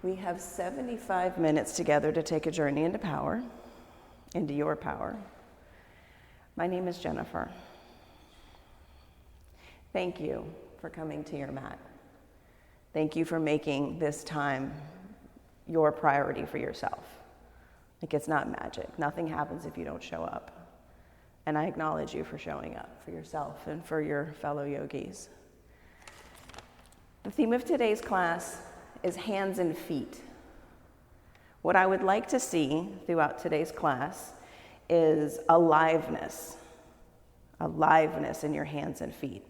We have 75 minutes together to take a journey into power, into your power. My name is Jennifer. Thank you for coming to your mat. Thank you for making this time your priority for yourself. Like, it's not magic. Nothing happens if you don't show up. And I acknowledge you for showing up for yourself and for your fellow yogis. The theme of today's class is hands and feet. What I would like to see throughout today's class is aliveness in your hands and feet.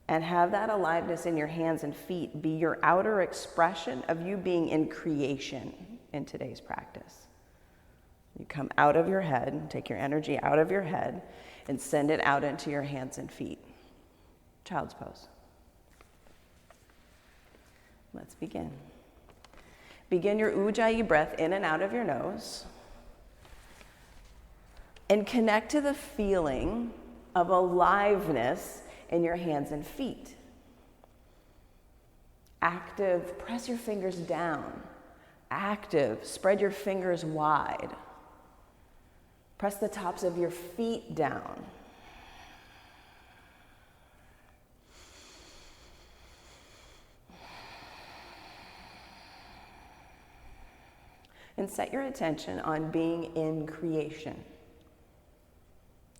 And have that aliveness in your hands and feet be your outer expression of you being in creation in today's practice. You come out of your head, take your energy out of your head, and send it out into your hands and feet. Child's pose. Let's begin. Begin your Ujjayi breath in and out of your nose. And connect to the feeling of aliveness in your hands and feet. Active, press your fingers down. Active, spread your fingers wide. Press the tops of your feet down. And set your attention on being in creation.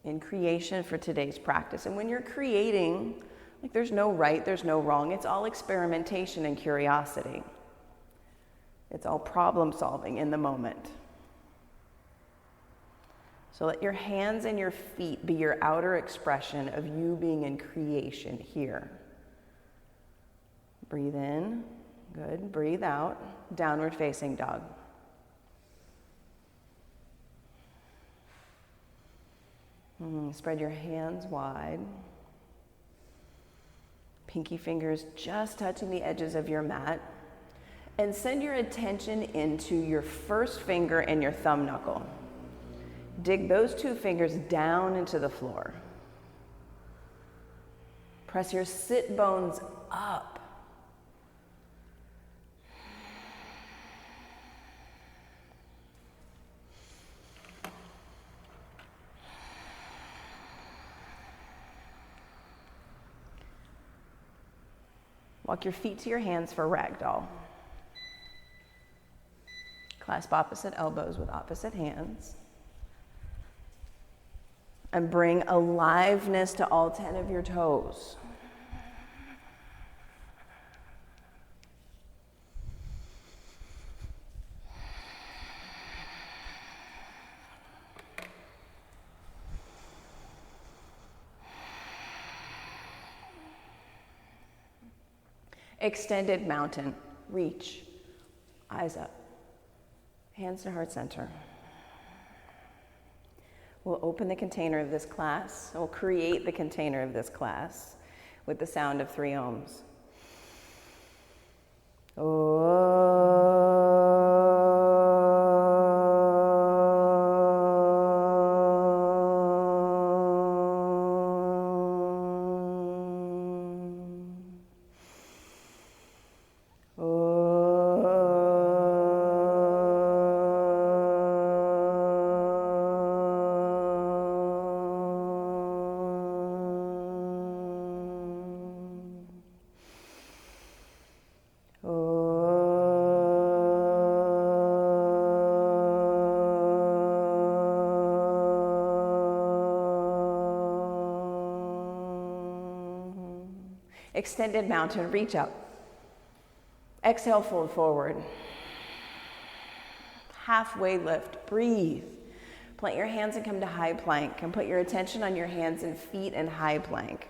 In creation for today's practice. And when you're creating, like, there's no right, there's no wrong. It's all experimentation and curiosity. It's all problem solving in the moment. So let your hands and your feet be your outer expression of you being in creation here. Breathe in. Good. Breathe out. Downward facing dog. Spread your hands wide. Pinky fingers just touching the edges of your mat. And send your attention into your first finger and your thumb knuckle. Dig those two fingers down into the floor. Press your sit bones up. Walk your feet to your hands for ragdoll. Clasp opposite elbows with opposite hands. And bring aliveness to all 10 of your toes. Extended mountain, reach, eyes up, hands to heart center. We'll open the container of this class, we'll create the container of this class with the sound of 3 ohms. Extended mountain, reach up. Exhale, fold forward. Halfway lift, breathe. Plant your hands and come to high plank, and put your attention on your hands and feet in high plank.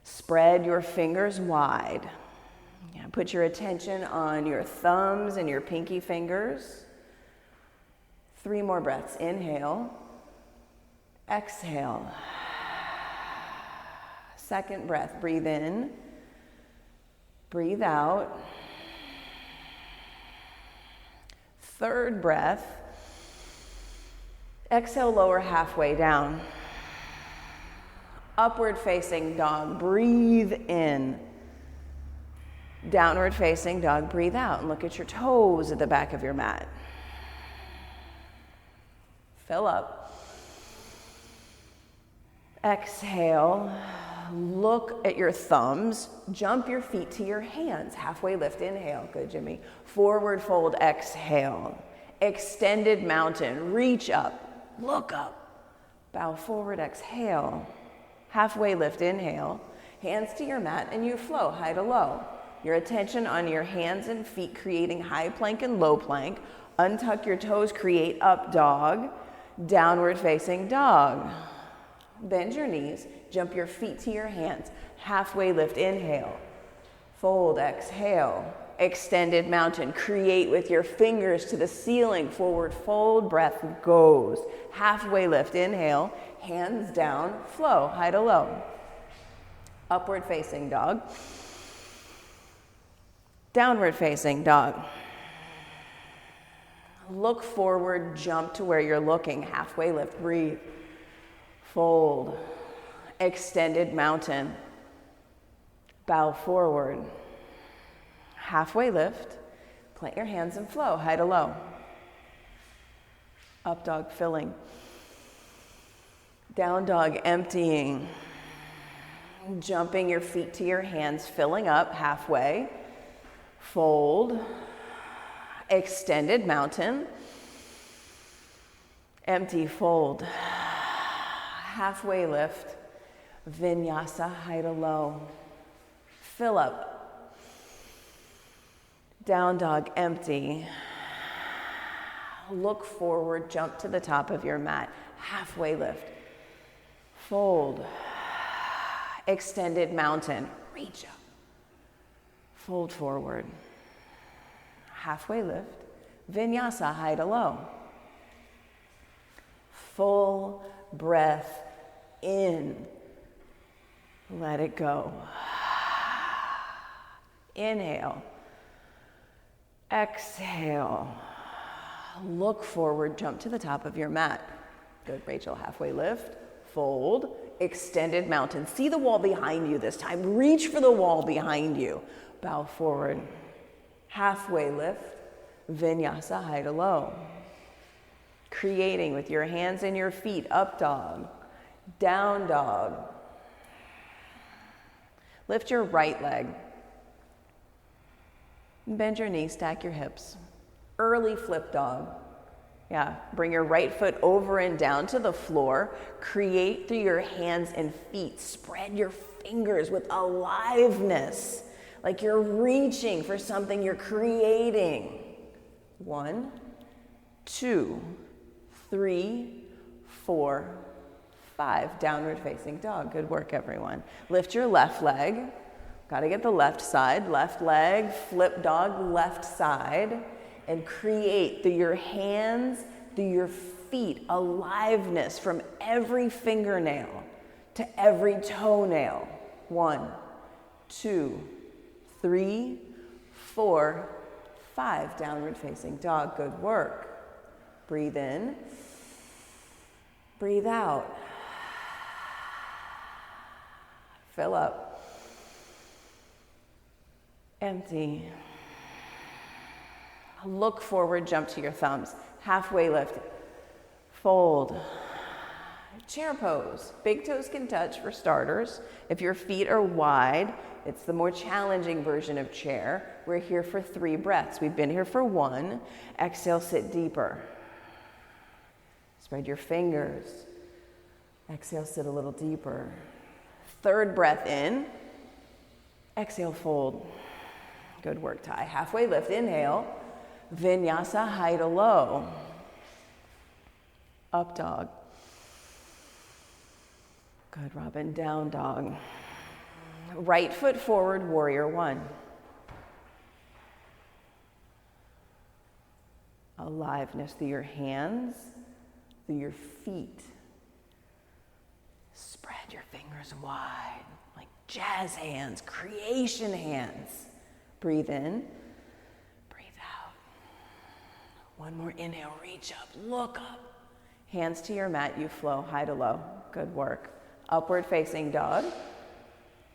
Spread your fingers wide. Put your attention on your thumbs and your pinky fingers. 3 more breaths. Inhale. Exhale. Second breath, breathe in, breathe out. Third breath, exhale, lower halfway down. Upward facing dog, breathe in. Downward facing dog, breathe out and look at your toes at the back of your mat. Fill up. Exhale, look at your thumbs, jump your feet to your hands, halfway lift, inhale, good Jimmy. Forward fold, exhale. Extended mountain, reach up, look up, bow forward, exhale. Halfway lift, inhale, hands to your mat and you flow high to low. Your attention on your hands and feet creating high plank and low plank. Untuck your toes, create up dog, downward facing dog. Bend your knees, jump your feet to your hands. Halfway lift, inhale, fold, exhale. Extended mountain, create with your fingers to the ceiling. Forward fold, breath goes. Halfway lift, inhale, hands down, flow, high to low. Upward facing dog. Downward facing dog. Look forward, jump to where you're looking. Halfway lift, breathe. Fold. Extended mountain. Bow forward. Halfway lift. Plant your hands and flow, high to low. Up dog, filling. Down dog, emptying. Jumping your feet to your hands, filling up, halfway. Fold, extended mountain, empty, fold, halfway lift, vinyasa, high to low, fill up, down dog, empty, look forward, jump to the top of your mat, halfway lift, fold, extended mountain, reach up. Fold forward, halfway lift, vinyasa, high to low. Full breath in, let it go. Inhale, exhale, look forward, jump to the top of your mat. Good, Rachel, halfway lift, fold, extended mountain. See the wall behind you this time, reach for the wall behind you. Bow forward, halfway lift, vinyasa, high to low. Creating with your hands and your feet, up dog, down dog. Lift your right leg. Bend your knees, stack your hips. Early flip dog. Yeah, bring your right foot over and down to the floor. Create through your hands and feet. Spread your fingers with aliveness. Like you're reaching for something, you're creating. 1, 2, 3, 4, 5. Downward facing dog. Good work, everyone. Lift your left leg. Got to get the left side. Left leg, flip dog, left side. And create through your hands, through your feet, aliveness from every fingernail to every toenail. 1, 2, 3, 4, 5. Downward facing dog. Good work. Breathe in. Breathe out. Fill up. Empty. Look forward, jump to your thumbs. Halfway lift. Fold. Chair pose. Big toes can touch for starters. If your feet are wide, it's the more challenging version of chair. We're here for 3 breaths. We've been here for 1. Exhale, sit deeper. Spread your fingers. Exhale, sit a little deeper. 3rd breath in. Exhale, fold. Good work, Ty. Halfway lift, inhale. Vinyasa, high to low. Up dog. Good, Robin. Down dog. Right foot forward, warrior 1. Aliveness through your hands, through your feet. Spread your fingers wide, like jazz hands, creation hands. Breathe in, breathe out. 1 more inhale, reach up, look up. Hands to your mat, you flow high to low. Good work. Upward facing dog.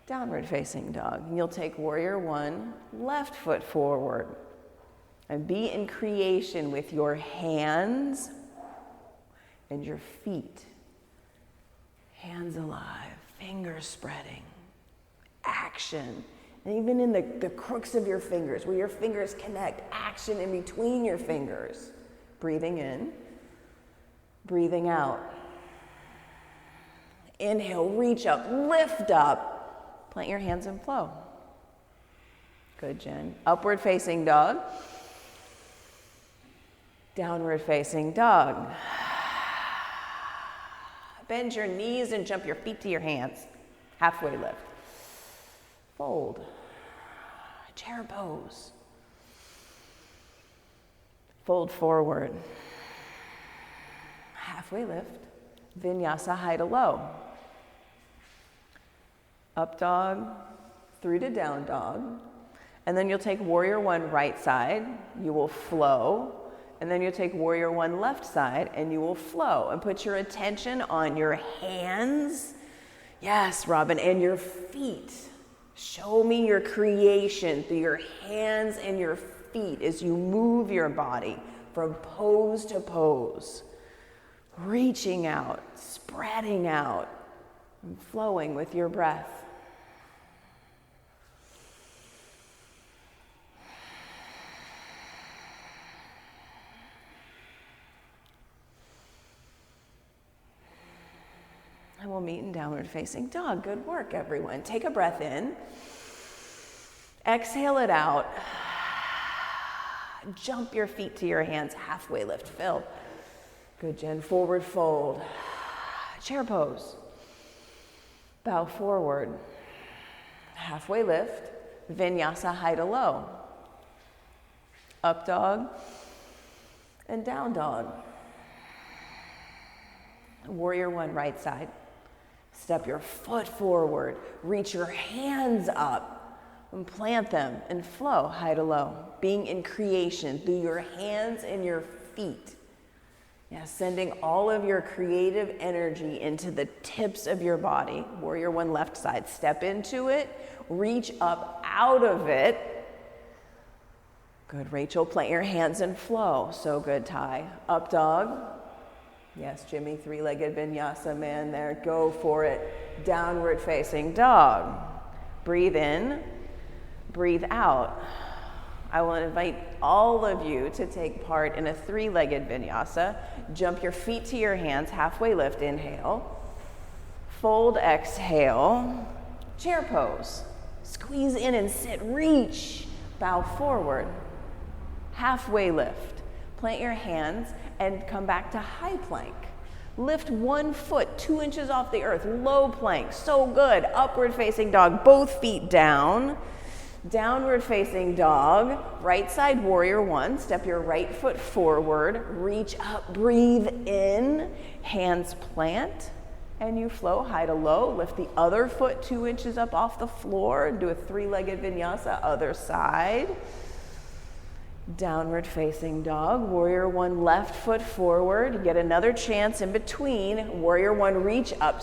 Downward facing dog. And you'll take warrior one, left foot forward. And be in creation with your hands and your feet. Hands alive, fingers spreading, action. And even in the crooks of your fingers, where your fingers connect, action in between your fingers. Breathing in, breathing out. Inhale, reach up, lift up. Plant your hands and flow. Good, Jen. Upward facing dog. Downward facing dog. Bend your knees and jump your feet to your hands. Halfway lift. Fold. Chair pose. Fold forward. Halfway lift. Vinyasa high to low. Up dog, through to down dog. And then you'll take warrior one right side. You will flow. And then you'll take warrior one left side and you will flow. And put your attention on your hands. Yes, Robin, and your feet. Show me your creation through your hands and your feet as you move your body from pose to pose. Reaching out, spreading out, and flowing with your breath. And we'll meet in downward facing dog. Good work, everyone. Take a breath in. Exhale it out. Jump your feet to your hands. Halfway lift. Fill. Good, Jen. Forward fold. Chair pose. Bow forward. Halfway lift. Vinyasa high to low. Up dog and down dog. Warrior one right side. Step your foot forward. Reach your hands up and plant them and flow high to low. Being in creation through your hands and your feet. Yeah, sending all of your creative energy into the tips of your body. Warrior one left side. Step into it. Reach up out of it. Good, Rachel. Plant your hands and flow. So good, Ty. Up dog. Yes, Jimmy, three-legged vinyasa, man, there. Go for it. Downward facing dog. Breathe in, breathe out. I will invite all of you to take part in a three-legged vinyasa. Jump your feet to your hands, halfway lift, inhale. Fold, exhale. Chair pose. Squeeze in and sit, reach. Bow forward. Halfway lift. Plant your hands and come back to high plank. Lift 1 foot 2 inches off the earth, low plank, so good. Upward facing dog, both feet down. Downward facing dog, right side warrior one, step your right foot forward, reach up, breathe in, hands plant, and you flow high to low. Lift the other foot 2 inches up off the floor and do a three-legged vinyasa, other side. Downward facing dog, warrior one left foot forward. You get another chance in between. Warrior one reach up,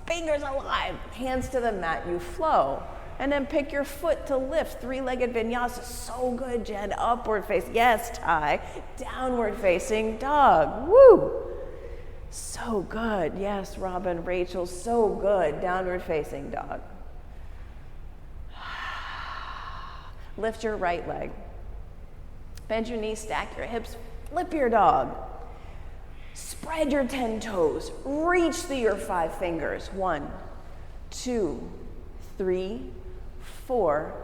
fingers alive, hands to the mat, you flow. And then pick your foot to lift, three-legged vinyasa. So good, Jen. Upward face, yes, Ty. Downward facing dog, woo. So good, yes, Robin, Rachel, so good. Downward facing dog. Lift your right leg. Bend your knees, stack your hips, flip your dog. Spread your 10 toes. Reach through your 5 fingers. 1, 2, 3, 4,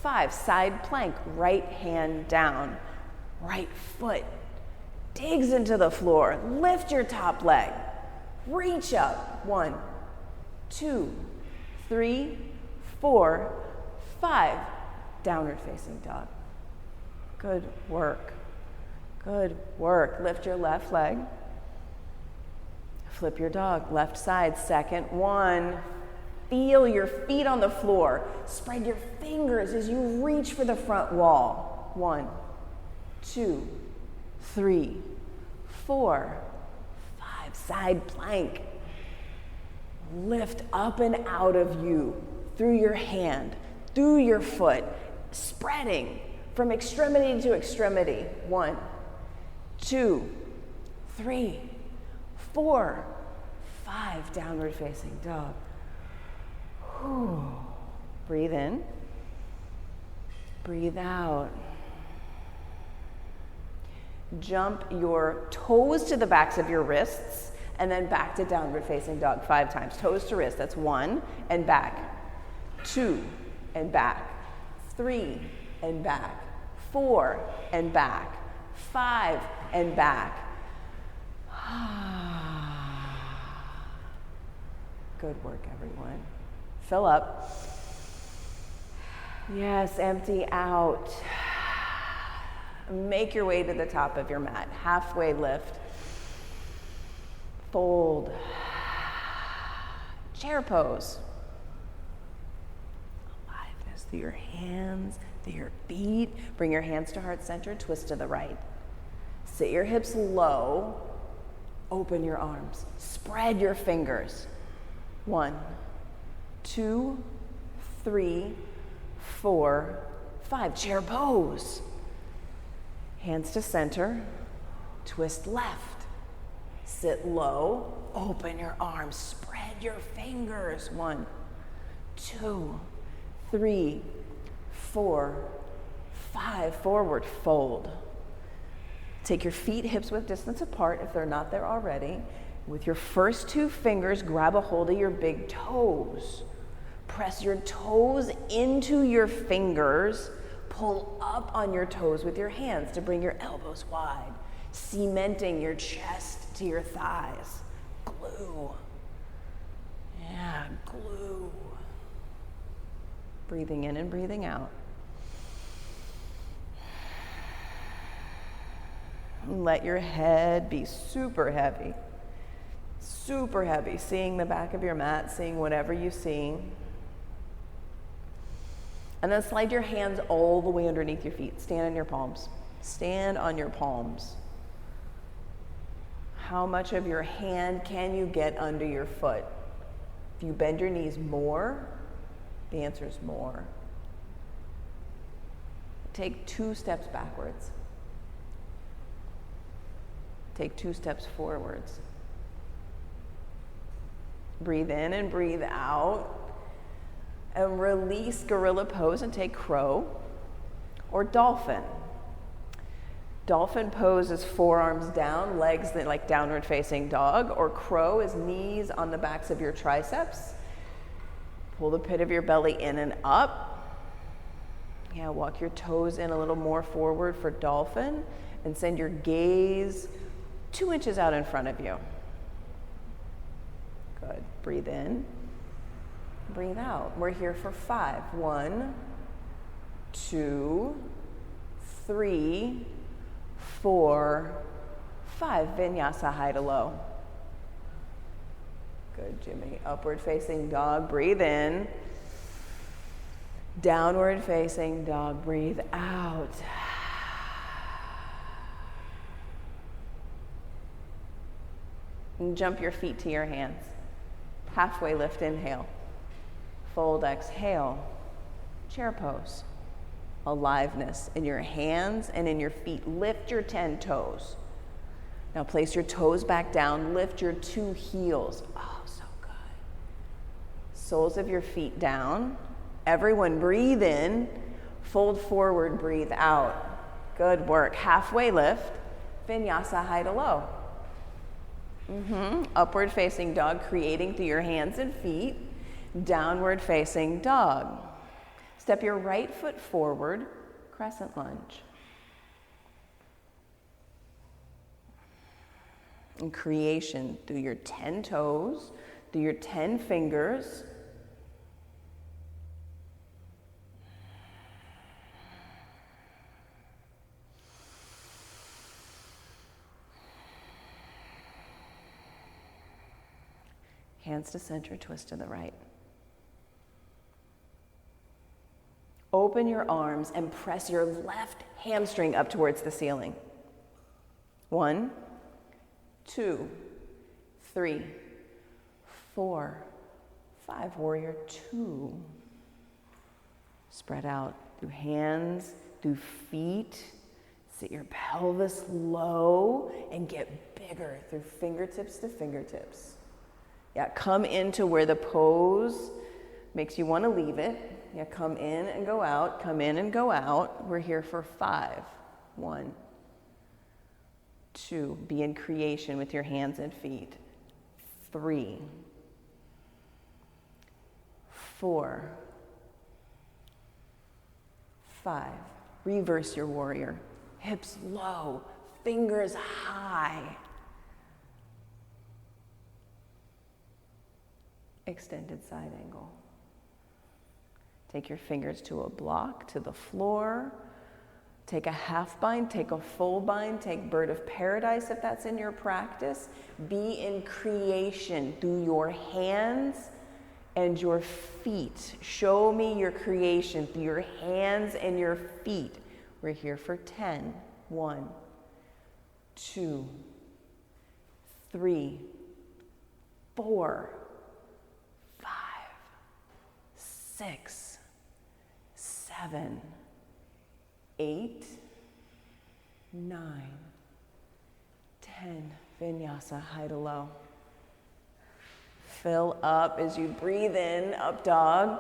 5. Side plank, right hand down. Right foot digs into the floor. Lift your top leg. Reach up. 1, 2, 3, 4, 5. Downward facing dog. Good work. Good work. Lift your left leg. Flip your dog. Left side, second one. Feel your feet on the floor. Spread your fingers as you reach for the front wall. 1, 2, 3, 4, 5. Side plank. Lift up and out of you. through your hand, through your foot, spreading from extremity to extremity. 1, 2, 3, 4, 5, downward facing dog. Whew. Breathe in, breathe out. Jump your toes to the backs of your wrists and then back to downward facing dog 5 times. Toes to wrist, that's 1 and back, 2 and back, 3 and back, 4 and back, 5 and back. Good work, everyone. Fill up. Yes, empty out. Make your way to the top of your mat. Halfway lift. Fold. Chair pose. Aliveness through your hands, through your feet. Bring your hands to heart center, twist to the right. Sit your hips low. Open your arms. Spread your fingers. 1, 2, 3, 4, 5. Chair pose. Hands to center, twist left, sit low, open your arms, spread your fingers. 1, 2, 3, 4, 5, forward, fold. Take your feet hips width distance apart if they're not there already. With your first 2 fingers, grab a hold of your big toes. Press your toes into your fingers. Pull up on your toes with your hands to bring your elbows wide, cementing your chest to your thighs. Glue. Yeah, glue. Breathing in and breathing out. Let your head be super heavy. Super heavy. Seeing the back of your mat, seeing whatever you see. And then slide your hands all the way underneath your feet. Stand on your palms. Stand on your palms. How much of your hand can you get under your foot? If you bend your knees more, the answer is more. Take 2 steps backwards. Take 2 steps forwards. Breathe in and breathe out. And release gorilla pose and take crow or dolphin. Dolphin pose is forearms down, legs like downward facing dog, or crow is knees on the backs of your triceps. Pull the pit of your belly in and up. Yeah, walk your toes in a little more forward for dolphin and send your gaze 2 inches out in front of you. Good. Breathe in. Breathe out. We're here for 5. 1, 2, 3, 4, 5. Vinyasa high to low. Good, Jimmy. Upward facing dog. Breathe in. Downward facing dog. Breathe out. And jump your feet to your hands. Halfway lift, inhale. Fold, exhale. Chair pose. Aliveness in your hands and in your feet. Lift your 10 toes. Now place your toes back down. Lift your 2 heels. Oh, so good. Soles of your feet down. Everyone breathe in. Fold forward, breathe out. Good work. Halfway lift. Vinyasa high to low. Upward facing dog, creating through your hands and feet. Downward facing dog. Step your right foot forward, crescent lunge. And creation through your 10 toes, through your 10 fingers. Hands to center, twist to the right. Open your arms and press your left hamstring up towards the ceiling. 1, 2, 3, 4, 5. Warrior 2. Spread out through hands, through feet. Sit your pelvis low and get bigger through fingertips to fingertips. Yeah, come into where the pose makes you want to leave it. Yeah, come in and go out, come in and go out. We're here for 5. 1, 2, be in creation with your hands and feet. 3, 4, 5. Reverse your warrior. Hips low, fingers high. Extended side angle. Take your fingers to a block, to the floor. Take a half bind, take a full bind, take bird of paradise if that's in your practice. Be in creation through your hands and your feet. Show me your creation through your hands and your feet. We're here for 10. 1, 2, 3, 4, 5, 6, 7, 8, 9, 10. Vinyasa, high to low. Fill up as you breathe in, up dog.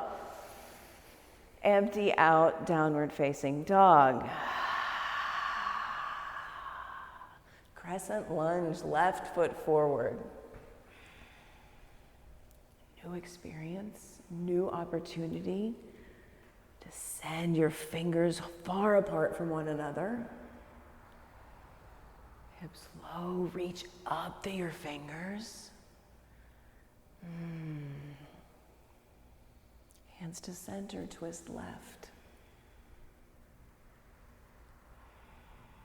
Empty out, downward facing dog. Crescent lunge, left foot forward. New experience, new opportunity to send your fingers far apart from one another. Hips low, reach up through your fingers. Hands to center, twist left.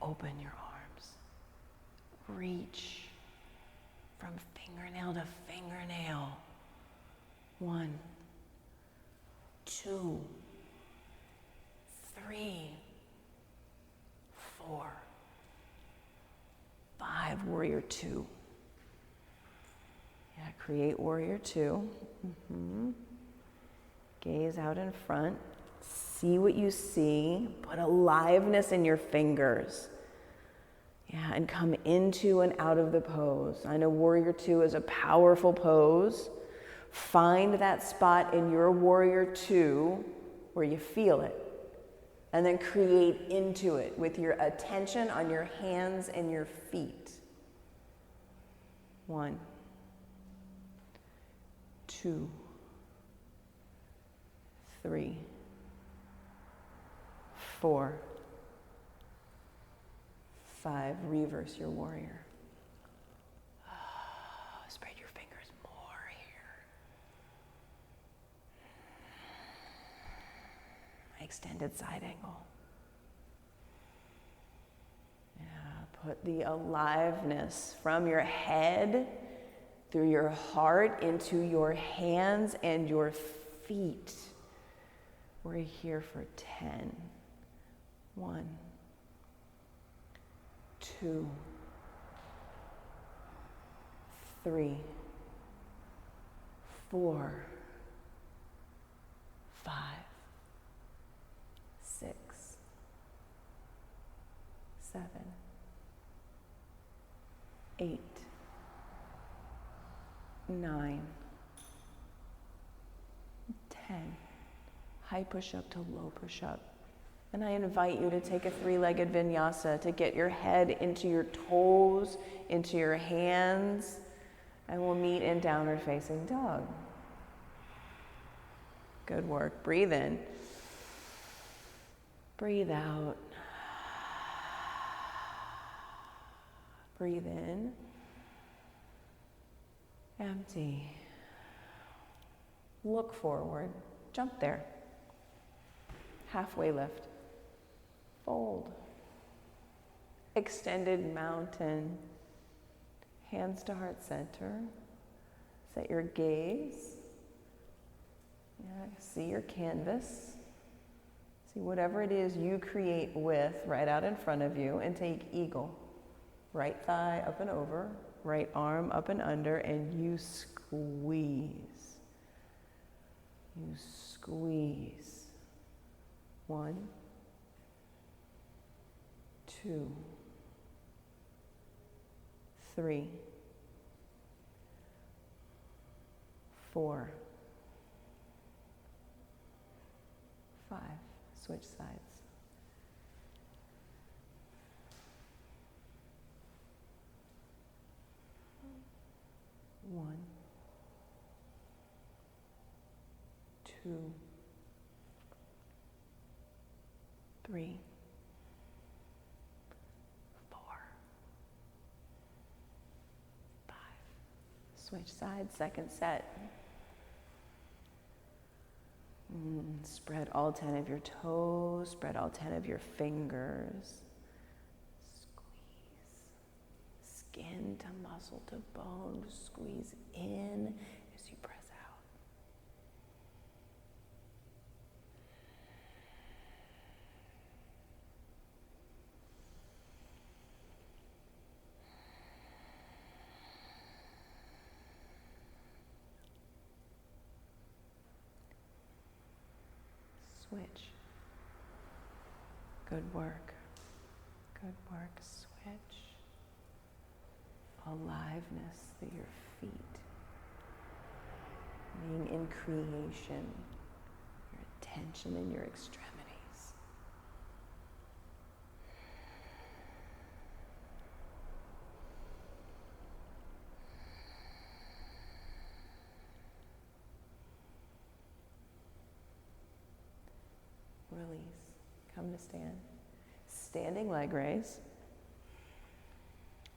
Open your arms. Reach from fingernail to fingernail. 1, 2, 3, 4, 5. Warrior 2. Yeah, create warrior 2. Gaze out in front. See what you see. Put aliveness in your fingers. Yeah, and come into and out of the pose. I know warrior 2 is a powerful pose. Find that spot in your warrior 2 where you feel it. And then create into it with your attention on your hands and your feet. 1, 2, 3, 4, 5. Reverse your warrior. Spread your fingers more here. Extended side angle. Yeah, put the aliveness from your head through your heart into your hands and your feet. We're here for 10. 1, 2, 3, 4, 5, 6, 7, 8, 9, 10. High push-up to low push-up. And I invite you to take a 3-legged vinyasa to get your head into your toes, into your hands, and we'll meet in downward facing dog. Good work. Breathe in. Breathe out. Breathe in. Empty. Look forward. Jump there. Halfway lift. Fold. Extended mountain. Hands to heart center. Set your gaze. Yeah, see your canvas. See whatever it is you create with right out in front of you, and take eagle. Right thigh up and over, right arm up and under, and you squeeze. You squeeze. 1, 2, 3, 4, 5. Switch sides. 1, 2, 3, 4, 5. Switch sides, second set. Spread all 10 of your toes, spread all 10 of your fingers. Squeeze. Skin to muscle to bone. Squeeze in as you press out. Switch. Good work. Good work. Switch. Aliveness through your feet. Being in creation. Your attention in your extremities. Release. Come to stand. Standing leg raise.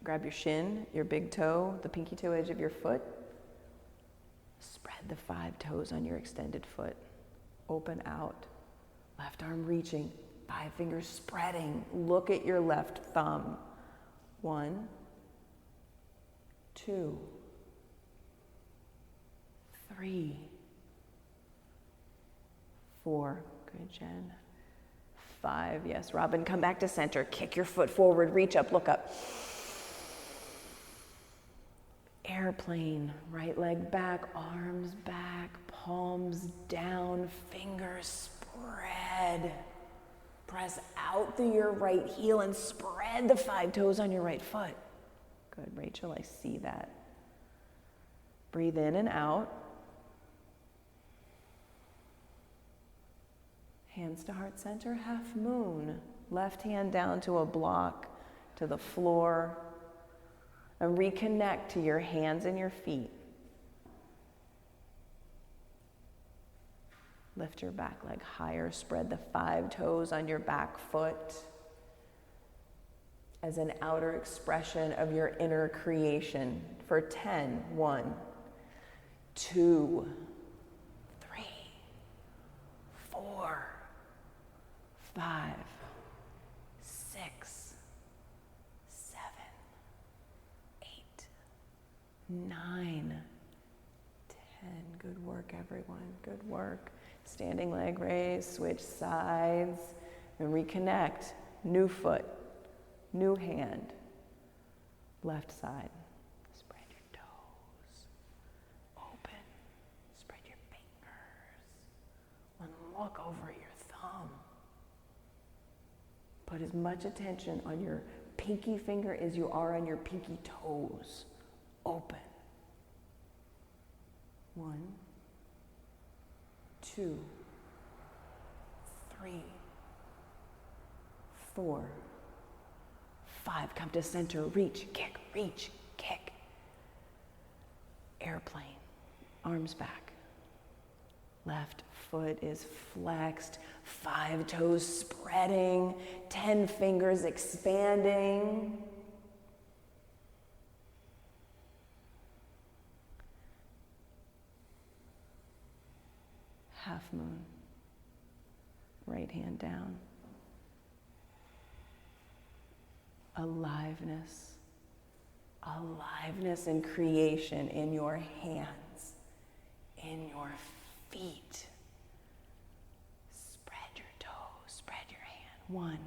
Grab your shin, your big toe, the pinky toe edge of your foot. Spread the 5 toes on your extended foot. Open out. Left arm reaching, 5 fingers spreading. Look at your left thumb. 1, 2, 3, 4. Good, Jen. 5. Yes, Robin, come back to center. Kick your foot forward, reach up, look up. Airplane, right leg back, arms back, palms down, fingers spread. Press out through your right heel and spread the 5 toes on your right foot. Good, Rachel, I see that. Breathe in and out. Hands to heart center, half moon. Left hand down to a block, to the floor. And reconnect to your hands and your feet. Lift your back leg higher. Spread the 5 toes on your back foot as an outer expression of your inner creation for 10. 1, 2, 3, 4, 5, 6, 7, 8, 9, 10. Good work, everyone. Good work. Standing leg raise, switch sides, and reconnect. New foot, new hand, left side. Spread your toes, open, spread your fingers, and look over your thumb. Put as much attention on your pinky finger as you are on your pinky toes. Open. 1, 2, 3, 4, 5. Come to center. Reach, kick, reach, kick. Airplane. Arms back. Left foot is flexed. 5 toes spreading. 10 fingers expanding. Half moon. Right hand down. Aliveness. Aliveness and creation in your hands, in your feet. Spread your toes, spread your hand. 1,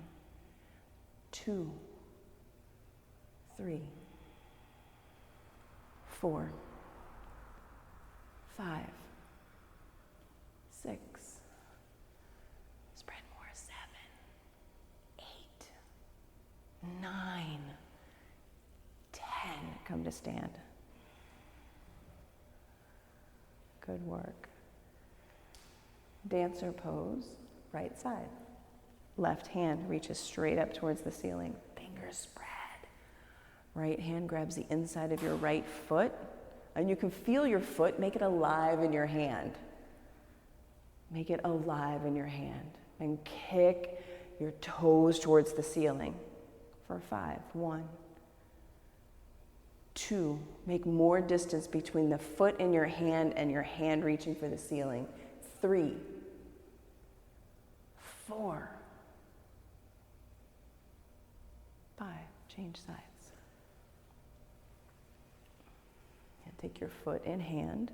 2, 3, 4, 5, 6, spread more, come to stand. Good work. Dancer pose, right side. Left hand reaches straight up towards the ceiling. Fingers spread. Right hand grabs the inside of your right foot, and you can feel your foot. Make it alive in your hand. Make it alive in your hand. And kick your toes towards the ceiling for 5. 1, 2. Make more distance between the foot in your hand and your hand reaching for the ceiling. 3, 4, 5. Change sides. And take your foot in hand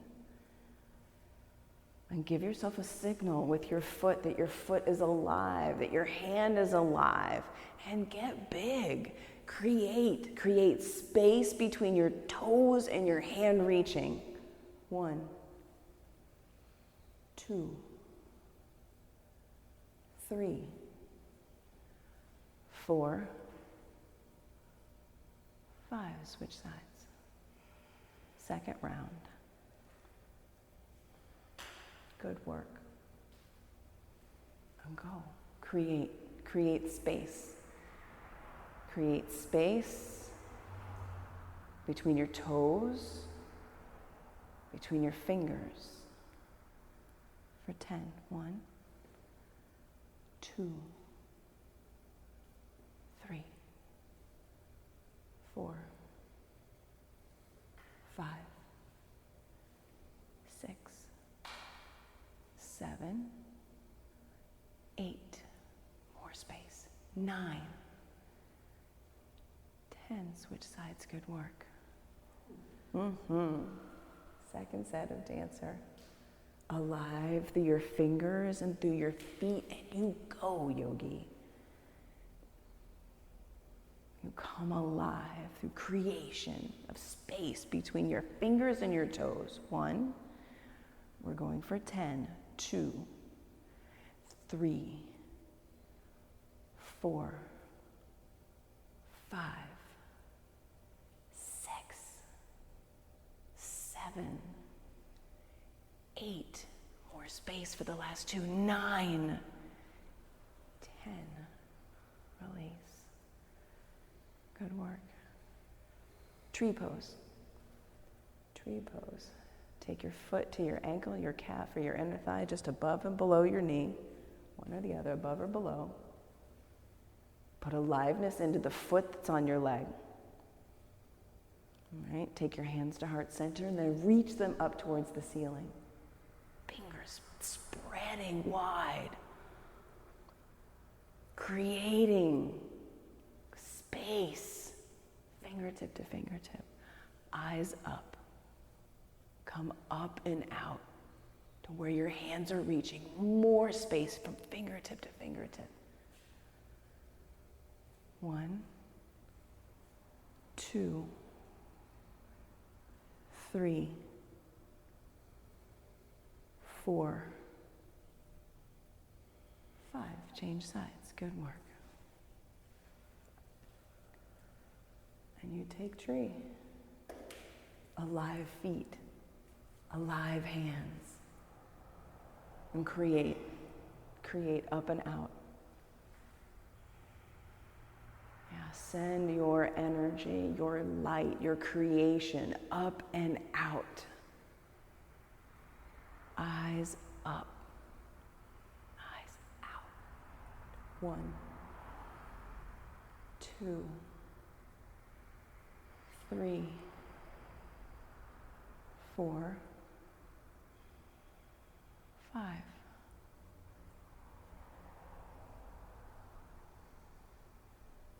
and give yourself a signal with your foot that your foot is alive, that your hand is alive, and get big. Create space between your toes and your hand reaching. 1, 2, 3, 4, 5. Switch sides. Second round. Good work. And go. Create space. Create space between your toes, between your fingers. For 10. 1, 2, 3, 4, 5, 6, 7, 8. More space. 9. 10. Switch sides. Good work. Second set of dancer. Alive through your fingers and through your feet, and you go, yogi. You come alive through creation of space between your fingers and your toes. 1, we're going for 10, 2, 3, 4, 5, 6, 7, 8. More space for the last 2. 9, 10. Release. Good work. Tree pose. Tree pose. Take your foot to your ankle, your calf, or your inner thigh, just above and below your knee. One or the other, above or below. Put aliveness into the foot that's on your leg. All right, take your hands to heart center and then reach them up towards the ceiling. Fingers spreading wide. Creating space, fingertip to fingertip. Eyes up. Come up and out to where your hands are reaching. More space from fingertip to fingertip. 1, 2, 3, 4, 5. Change sides. Good work. And you take tree. Alive feet. Alive hands. And create up and out. Yeah, send your energy, your light, your creation up and out. Eyes up. Eyes out. 1, 2, 3, 4, 5.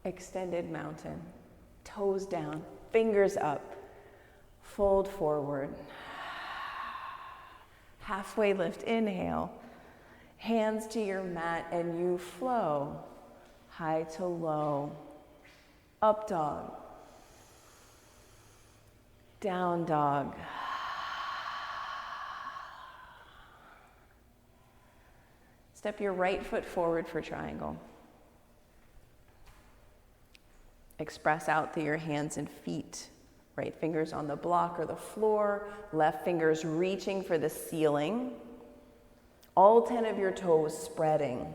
Extended mountain, toes down, fingers up, fold forward. Halfway lift, inhale, hands to your mat, and you flow. High to low, up dog, down dog. Step your right foot forward for triangle. Express out through your hands and feet. Right fingers on the block or the floor, left fingers reaching for the ceiling. All 10 of your toes spreading.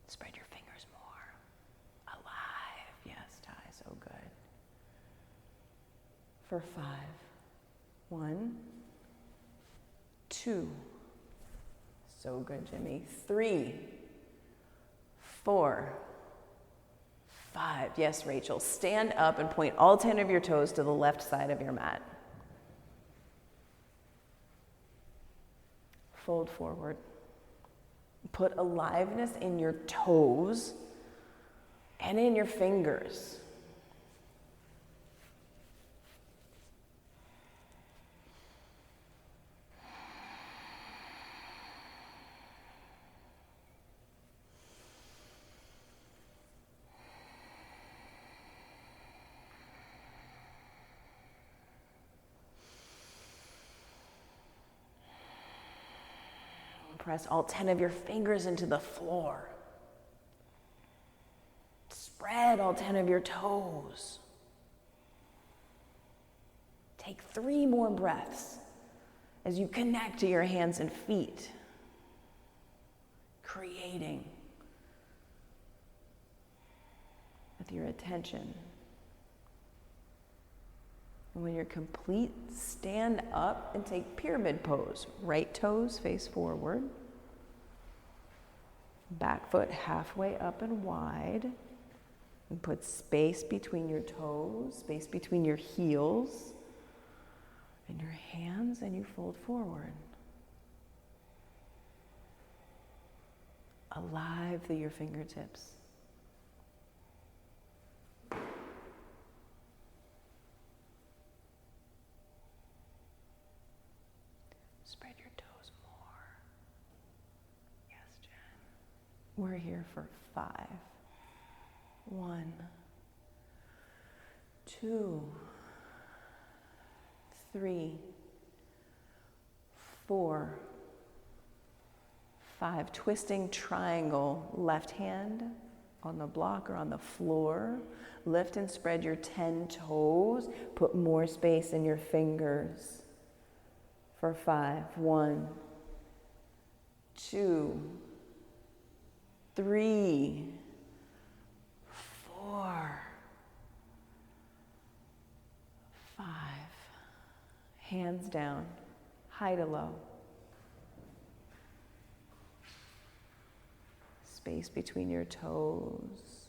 Spread your fingers more. Alive. Yes, Ty, so good. For 5. 1, 2. So good, Jimmy. 3, 4, 5. Yes, Rachel. Stand up and point all 10 of your toes to the left side of your mat. Fold forward. Put aliveness in your toes and in your fingers. Press all 10 of your fingers into the floor. Spread all 10 of your toes. Take 3 more breaths as you connect to your hands and feet, creating with your attention. And when you're complete, stand up and take pyramid pose. Right toes face forward. Back foot halfway up and wide. And put space between your toes, space between your heels and your hands, and you fold forward. Alive through your fingertips. Spread your toes more. Yes, Jen. We're here for 5. 1, 2, 3, 4, 5. Twisting triangle, left hand on the block or on the floor. Lift and spread your 10 toes. Put more space in your fingers. For 5. 1, 2, 3, 4, 5. Hands down, high to low. Space between your toes.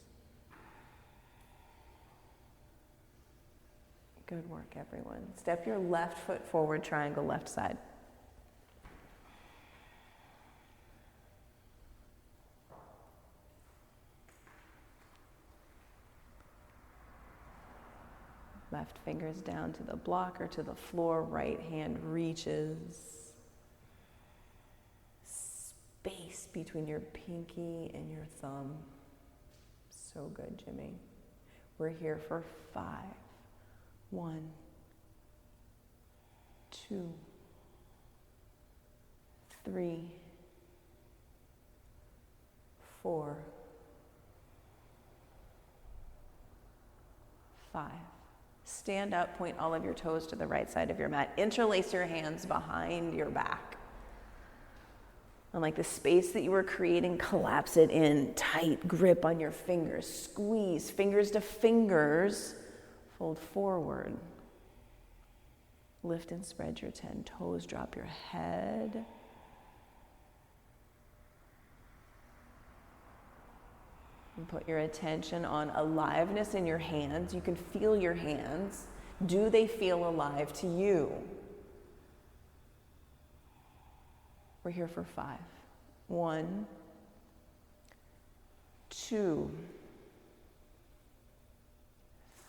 Good work, everyone. Step your left foot forward, triangle left side. Left fingers down to the block or to the floor, right hand reaches. Space between your pinky and your thumb. So good, Jimmy. We're here for 5. 1, 2, 3, 4, 5. Stand up, point all of your toes to the right side of your mat. Interlace your hands behind your back. And like the space that you were creating, collapse it in. Tight grip on your fingers. Squeeze fingers to fingers. Fold forward. Lift and spread your 10 toes. Drop your head. And put your attention on aliveness in your hands. You can feel your hands. Do they feel alive to you? We're here for 5. 1, 2,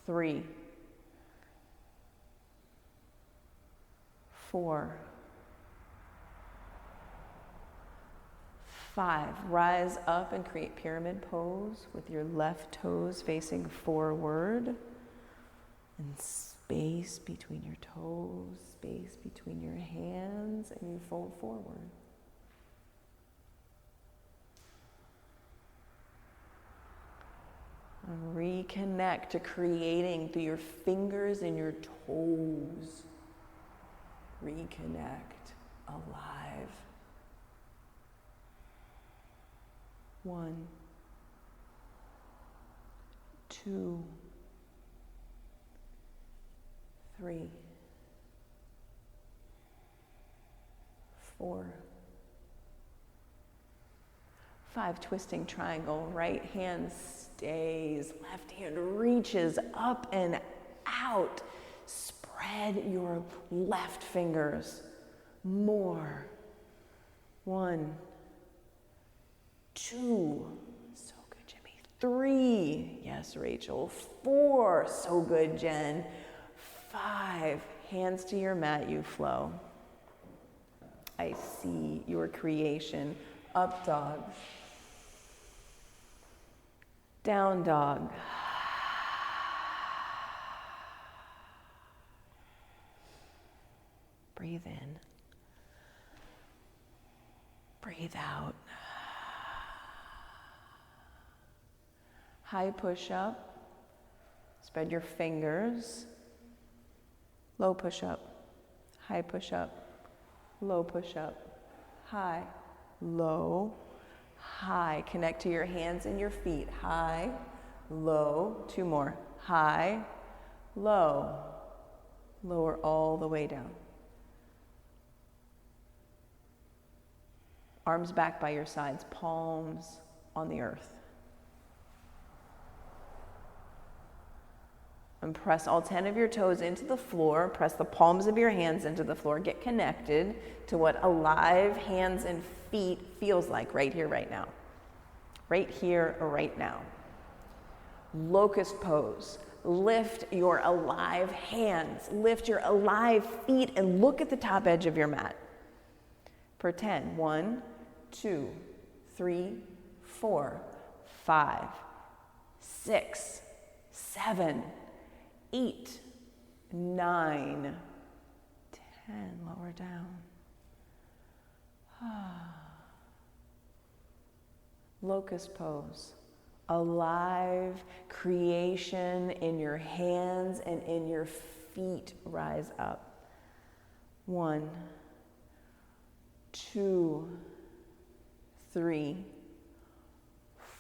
3, 4, 5, rise up and create pyramid pose with your left toes facing forward and space between your toes, space between your hands, and you fold forward. And reconnect to creating through your fingers and your toes. Reconnect, alive. 1, 2, 3, 4, 5, twisting triangle. Right hand stays, left hand reaches up and out. Spread your left fingers. More. 1, 2, so good, Jimmy. 3, yes, Rachel. 4, so good, Jen. 5, hands to your mat, you flow. I see your creation. Up dog. Down dog. Breathe in. Breathe out. High push up. Spread your fingers. Low push up. High push up. Low push up. High. Low. High. Connect to your hands and your feet. High. Low. 2 more. High. Low. Lower all the way down. Arms back by your sides. Palms on the earth. And press all 10 of your toes into the floor. Press the palms of your hands into the floor. Get connected to what alive hands and feet feels like right here, right now. Right here, right now. Locust pose. Lift your alive hands. Lift your alive feet and look at the top edge of your mat. For 10. 1, 2, 3, 4, 5, 6, 7, 8, 9, 10. Lower down. Locust pose. Alive creation in your hands and in your feet. Rise up. 1, 2, 3,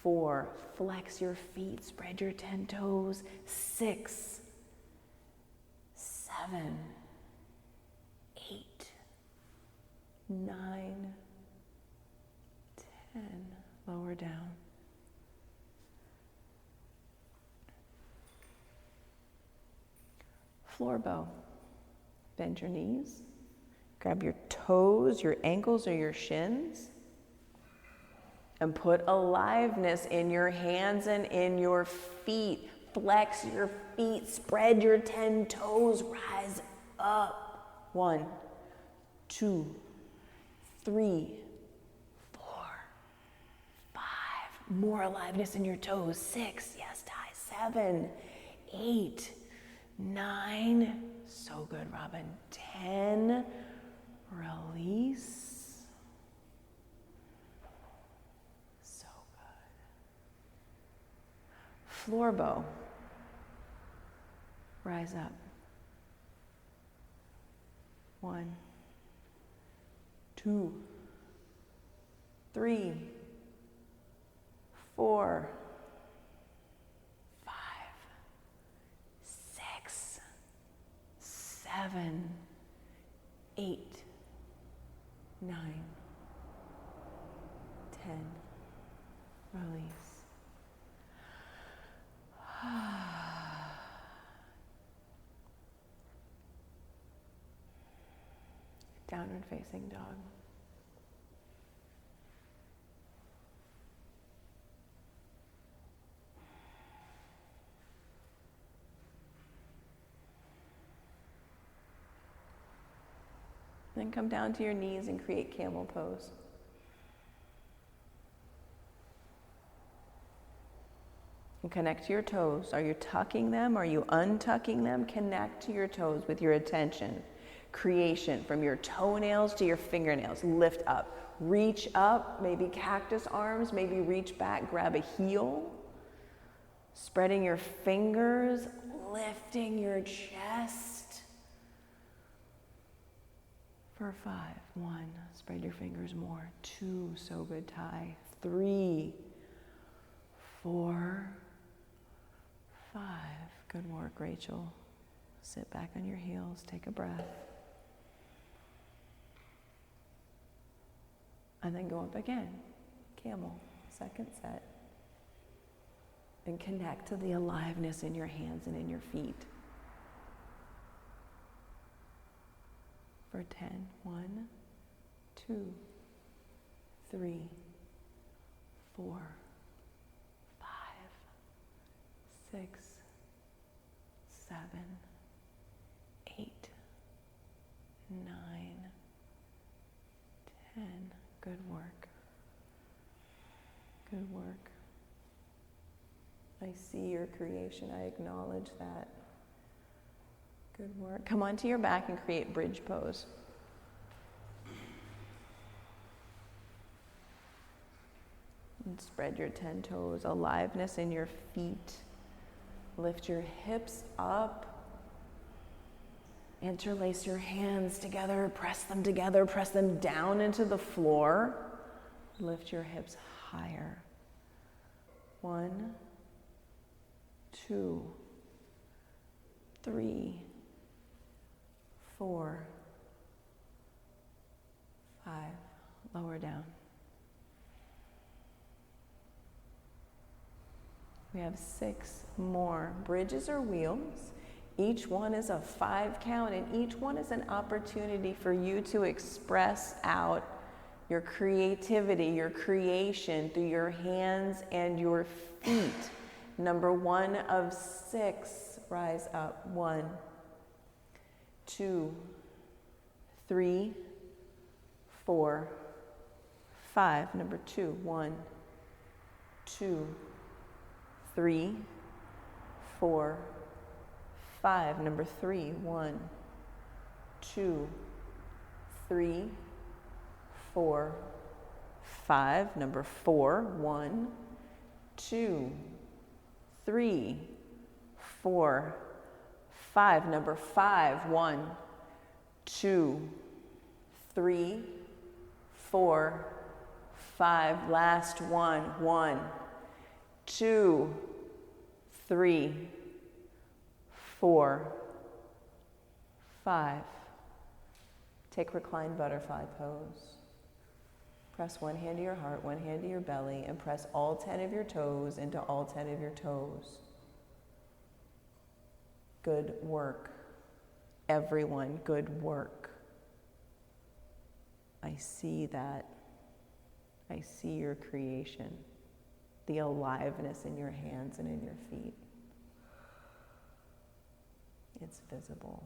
4. Flex your feet. Spread your 10 toes. 6, 7, 8, 9, 10. Lower down. Floor bow. Bend your knees. Grab your toes, your ankles, or your shins. And put aliveness in your hands and in your feet. Flex your feet. Spread your 10 toes. Rise up. 1, 2, 3, 4, 5. More aliveness in your toes. 6. Yes, Ty. 7, 8, 9. So good, Robin. 10. Release. So good. Floor bow. Rise up. 1, 2, 3, 4, 5, 6, 7, 8, 9, 10. Release. Downward facing dog. Then come down to your knees and create camel pose. And connect to your toes. Are you tucking them? Are you untucking them? Connect to your toes with your attention. Creation from your toenails to your fingernails. Lift up. Reach up, maybe cactus arms, maybe reach back, grab a heel. Spreading your fingers, lifting your chest. For 5, 1, spread your fingers more. 2, so good, tie. 3, 4, 5. Good work, Rachel. Sit back on your heels, take a breath. And then go up again. Camel, second set. And connect to the aliveness in your hands and in your feet. For 10, 1, 2, 3, 4, 5, 6, 7, 8, 9, 10. Good work. Good work. I see your creation. I acknowledge that. Good work. Come onto your back and create bridge pose. And spread your 10 toes. Aliveness in your feet. Lift your hips up. Interlace your hands together. Press them down into the floor. Lift your hips higher. 1, 2, 3, 4, 5. Lower down. We have 6 more. Bridges or wheels. Each one is a 5 count, and each one is an opportunity for you to express out your creativity, your creation through your hands and your feet. Number 1 of 6, rise up. 1, 2, 3, 4, 5. Number 2, 1, 2, 3, 4, 5. Number 3, 1, 2, 3, 4, 5. Number 4, 1, 2, 3, 4, 5. Number 5, 1, 2, 3, 4, 5. Last one. 1, 2, 3, 4, 5. Take reclined butterfly pose. Press one hand to your heart, one hand to your belly, and press all 10 of your toes into all 10 of your toes. Good work. Everyone, good work. I see that. I see your creation, the aliveness in your hands and in your feet. It's visible.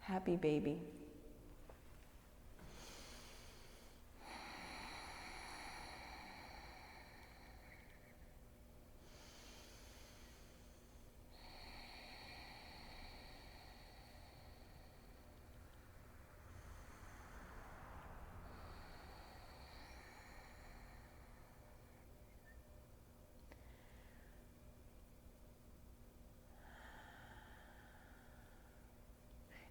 Happy baby.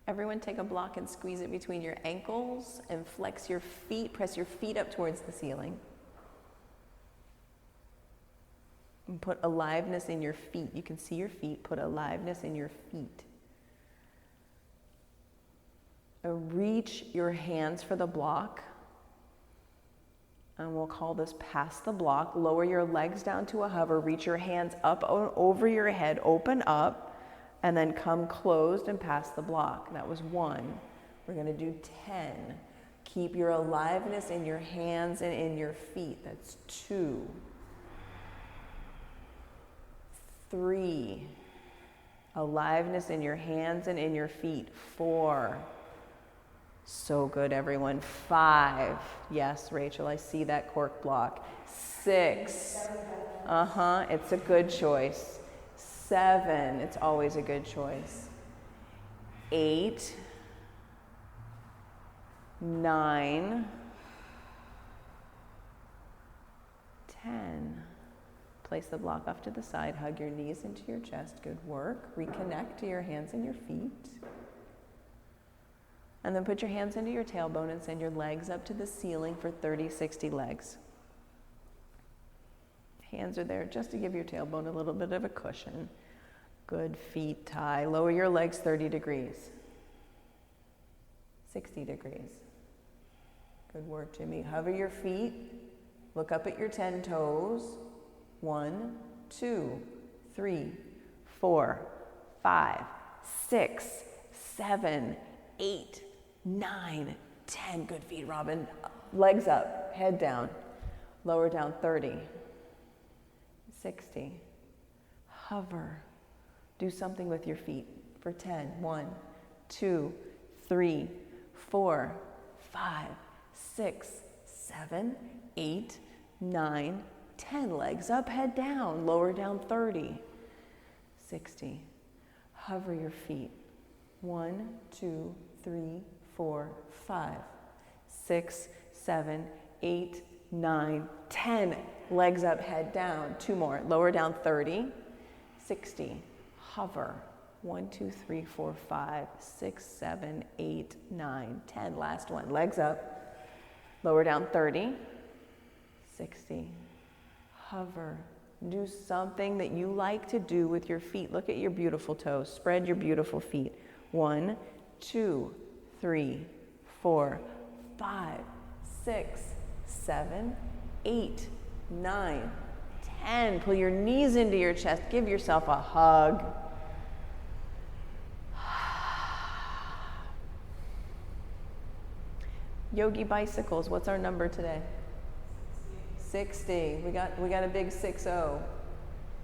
Everyone take a block and squeeze it between your ankles and flex your feet, press your feet up towards the ceiling. And put aliveness in your feet. You can see your feet, put aliveness in your feet. Reach your hands for the block. And we'll call this pass the block. Lower your legs down to a hover, reach your hands up over your head, open up. And then come closed and pass the block. That was 1. We're going to do 10. Keep your aliveness in your hands and in your feet. That's 2, 3, Aliveness in your hands and in your feet. 4. So good, everyone. 5. Yes, Rachel, I see that cork block. 6. It's a good choice. 7. It's always a good choice. 8. 9. 10. Place the block off to the side. Hug your knees into your chest. Good work. Reconnect to your hands and your feet. And then put your hands into your tailbone and send your legs up to the ceiling for 30, 60 legs. Hands are there just to give your tailbone a little bit of a cushion. Good, feet tie. Lower your legs 30 degrees. 60 degrees. Good work, Jimmy. Hover your feet. Look up at your 10 toes. 1, 2, 3, 4, 5, 6, 7, 8, 9, 10. Good feet, Robin. Legs up, head down. Lower down 30, 60. Hover. Do something with your feet for 10. 1, 2, 3, 4, 5, 6, 7, 8, 9, 10. Legs up, head down. Lower down 30, 60. Hover your feet. 1, 2, 3, 4, 5, 6, 7, 8, 9, 10. Legs up, head down. 2 more. Lower down 30, 60. Hover. 1, 2, 3, 4, 5, 6, 7, 8, 9, 10. Last one. Legs up. Lower down 30, 60. Hover. Do something that you like to do with your feet. Look at your beautiful toes. Spread your beautiful feet. 1, 2, 3, 4, 5, 6, 7, 8, 9, 10. Pull your knees into your chest. Give yourself a hug. Yogi bicycles, what's our number today? 60. We got a big 6-0.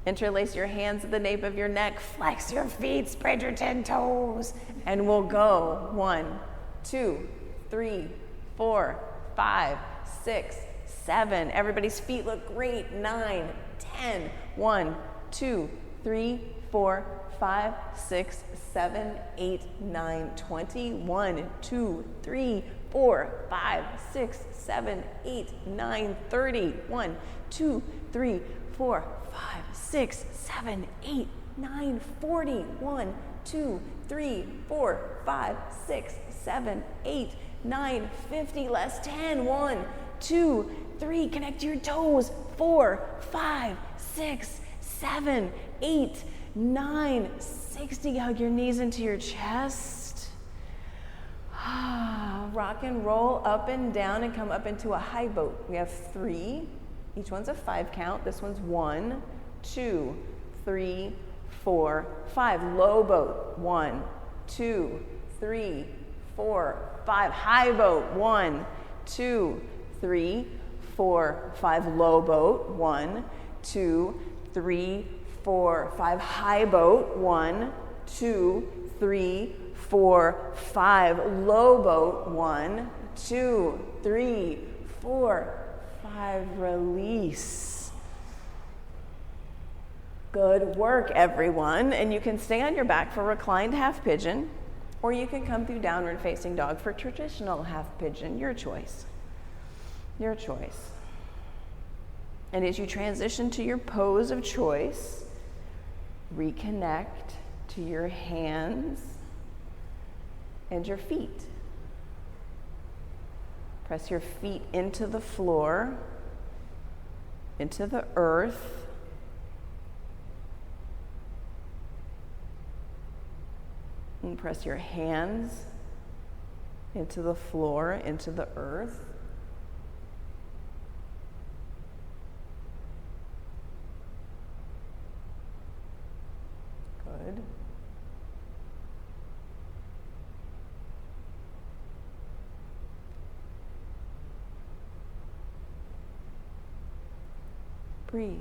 Interlace your hands at the nape of your neck, flex your feet, spread your 10 toes, and we'll go. 1, 2, 3, 4, 5, 6, 7. Everybody's feet look great. 9, 10. 1, 2, 3, 4, 5, 6, 7, 8, 9, 20. 1, 2, 3, 4, 5, 6, 7, 8, 9, 30. 1, 2, 3, 4, 5, 6, 7, 8, 9, 40. 1, 2, 3, 4, 5, 6, 7, 8, 9, 50. Last 10. 1, 2, 3. Connect your toes. 4, 5, 6, 7, 8, 9, 60. Hug your knees into your chest. Rock and roll up and down and come up into a high boat. We have 3. Each one's a 5 count. This one's 1, 2, 3, 4, 5. Low boat. 1, 2, 3, 4, 5. High boat. 1, 2, 3, 4, 5. Low boat. 1, 2, 3, 4, 5. High boat. 1, 2, 3, 4, 5. Low boat. 1, 2, 3, 4, 5. Release. Good work, everyone. And you can stay on your back for reclined half pigeon, or you can come through downward facing dog for traditional half pigeon. Your choice. Your choice. And as you transition to your pose of choice, reconnect to your hands and your feet. Press your feet into the floor, into the earth. And press your hands into the floor, into the earth. Good. Breathe.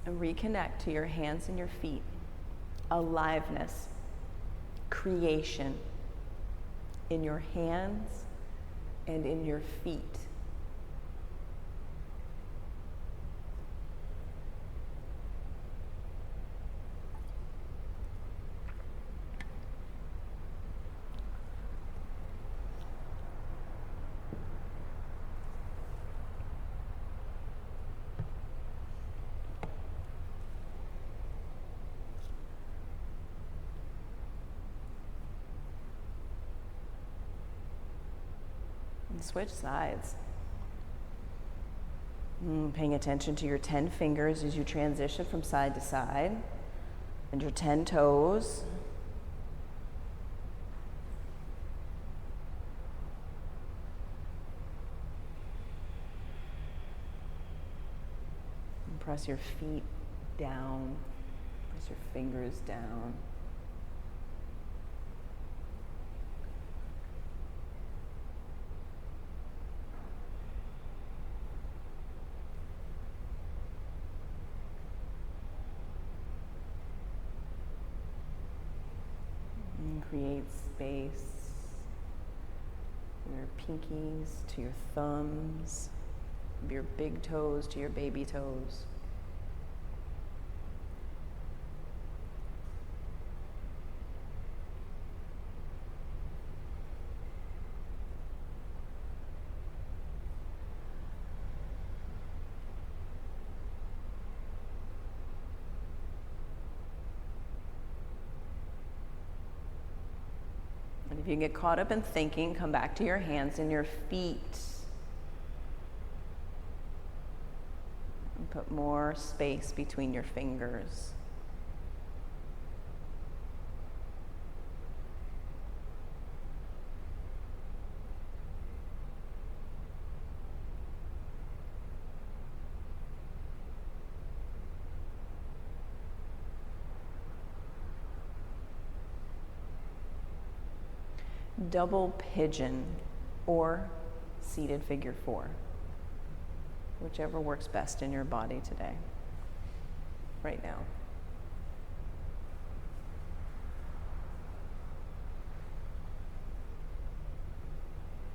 And reconnect to your hands and your feet. Aliveness, creation in your hands and in your feet. And switch sides. Paying attention to your 10 fingers as you transition from side to side, and your 10 toes. And press your feet down, press your fingers down. Create space from your pinkies to your thumbs, from your big toes to your baby toes. And if you get caught up in thinking, come back to your hands and your feet. And put more space between your fingers. Double pigeon or seated figure 4, whichever works best in your body today, right now.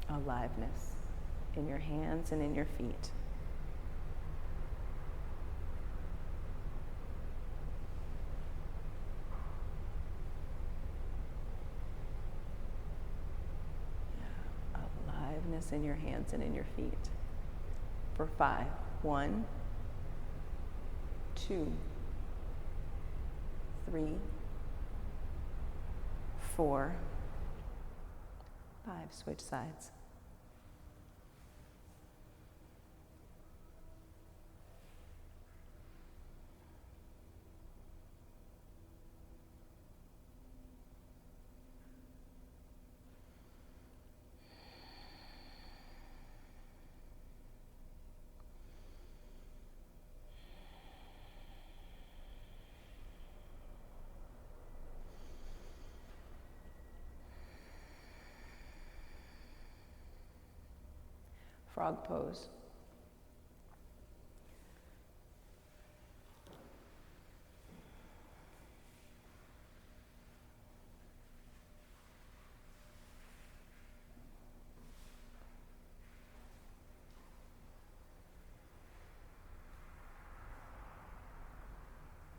Aliveness in your hands and in your feet. In your hands and in your feet. For 5. 1, 2, 3, 4, 5. Switch sides. Frog pose.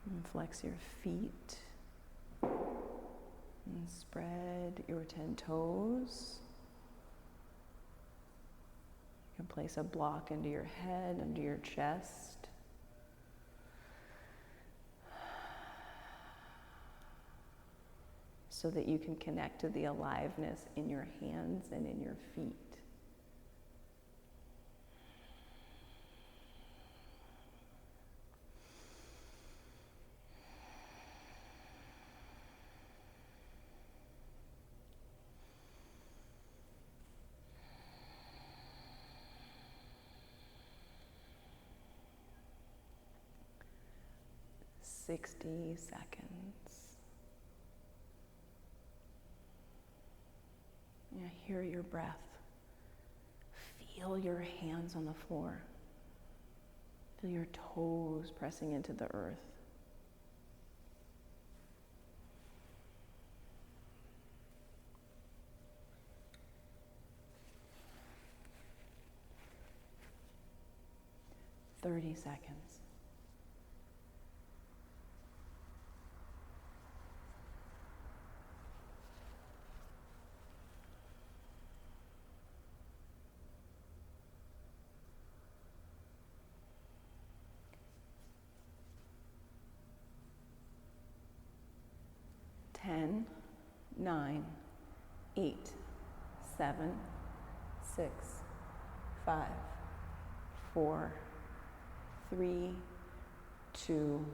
And flex your feet and spread your 10 toes. You can place a block into your head, under your chest. So that you can connect to the aliveness in your hands and in your feet. "60 seconds. Yeah, hear your breath. Feel your hands on the floor. Feel your toes pressing into the earth. "30 seconds. Ten, 9, 8, 7, 6, 5, 4, 3, 2,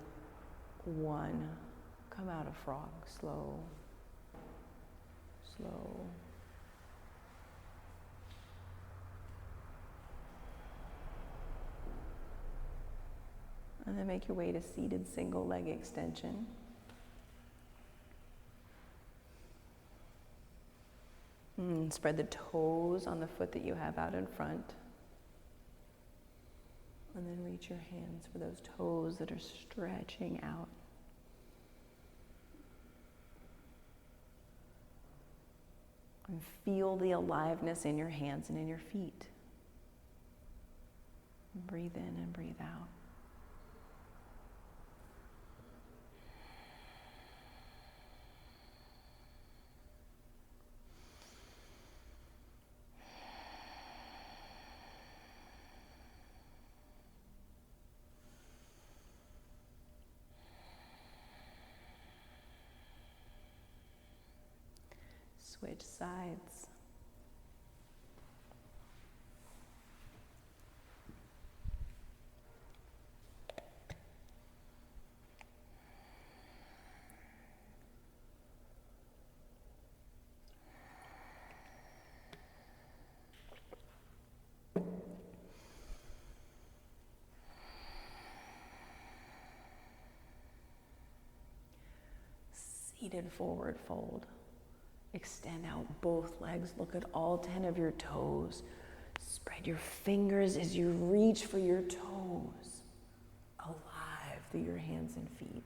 1. Come out of frog. Slow. Slow. And then make your way to seated single leg extension. Spread the toes on the foot that you have out in front. And then reach your hands for those toes that are stretching out. And feel the aliveness in your hands and in your feet. And breathe in and breathe out. Switch sides. Seated forward fold. Extend out both legs. Look at all 10 of your toes. Spread your fingers as you reach for your toes. Alive through your hands and feet.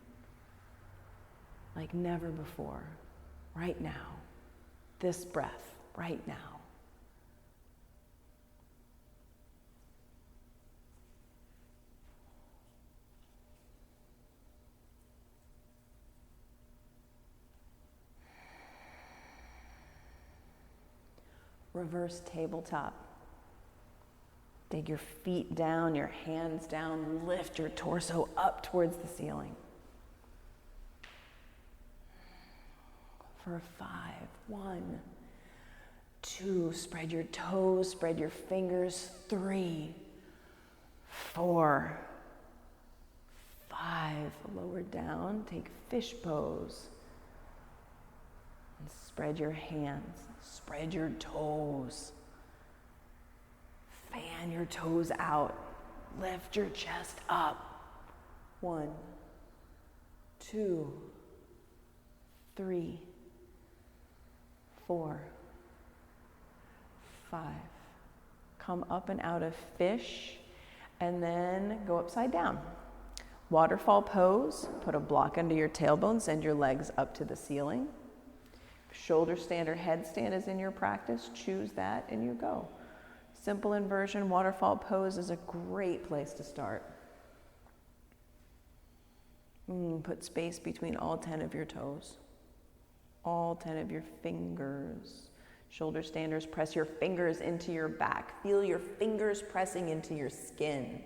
Like never before. Right now. This breath. Right now. Reverse tabletop. Dig your feet down, your hands down, lift your torso up towards the ceiling. For 5, 1, 2, spread your toes, spread your fingers, 3, 4, 5, lower down, take fish pose. And spread your hands, spread your toes. Fan your toes out. Lift your chest up. 1, 2, 3, 4, 5. Come up and out of fish, and then go upside down. Waterfall pose. Put a block under your tailbone. Send your legs up to the ceiling. Shoulder stand or headstand is in your practice. Choose that and you go. Simple inversion waterfall pose is a great place to start. Put space between all 10 of your toes. All 10 of your fingers. Shoulder standers, press your fingers into your back. Feel your fingers pressing into your skin.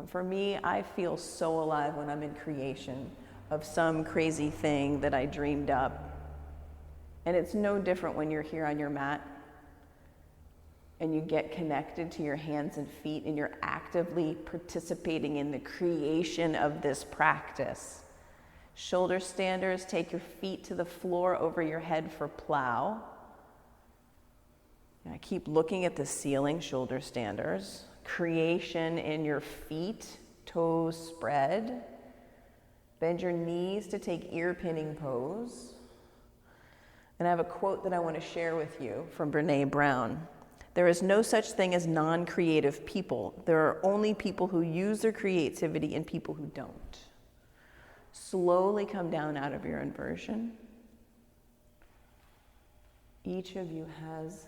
For me, I feel so alive when I'm in creation of some crazy thing that I dreamed up. And it's no different when you're here on your mat and you get connected to your hands and feet and you're actively participating in the creation of this practice. Shoulder standers, take your feet to the floor over your head for plow. Now keep looking at the ceiling, shoulder standers. Creation in your feet, toes spread. Bend your knees to take ear pinning pose. And I have a quote that I want to share with you from Brene Brown. There is no such thing as non-creative people. There are only people who use their creativity and people who don't. Slowly come down out of your inversion. Each of you has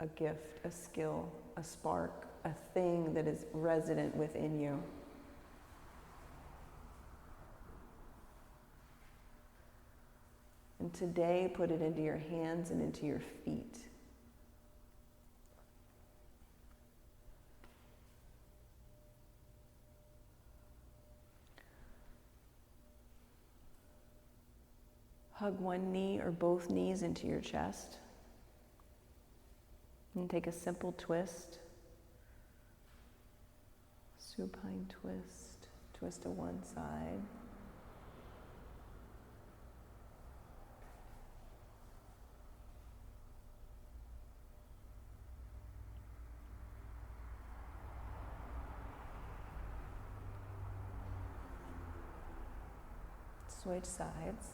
a gift, a skill, a spark, a thing that is resident within you. And today, put it into your hands and into your feet. Hug one knee or both knees into your chest. And take a simple twist. Supine twist. Twist to one side. Switch sides.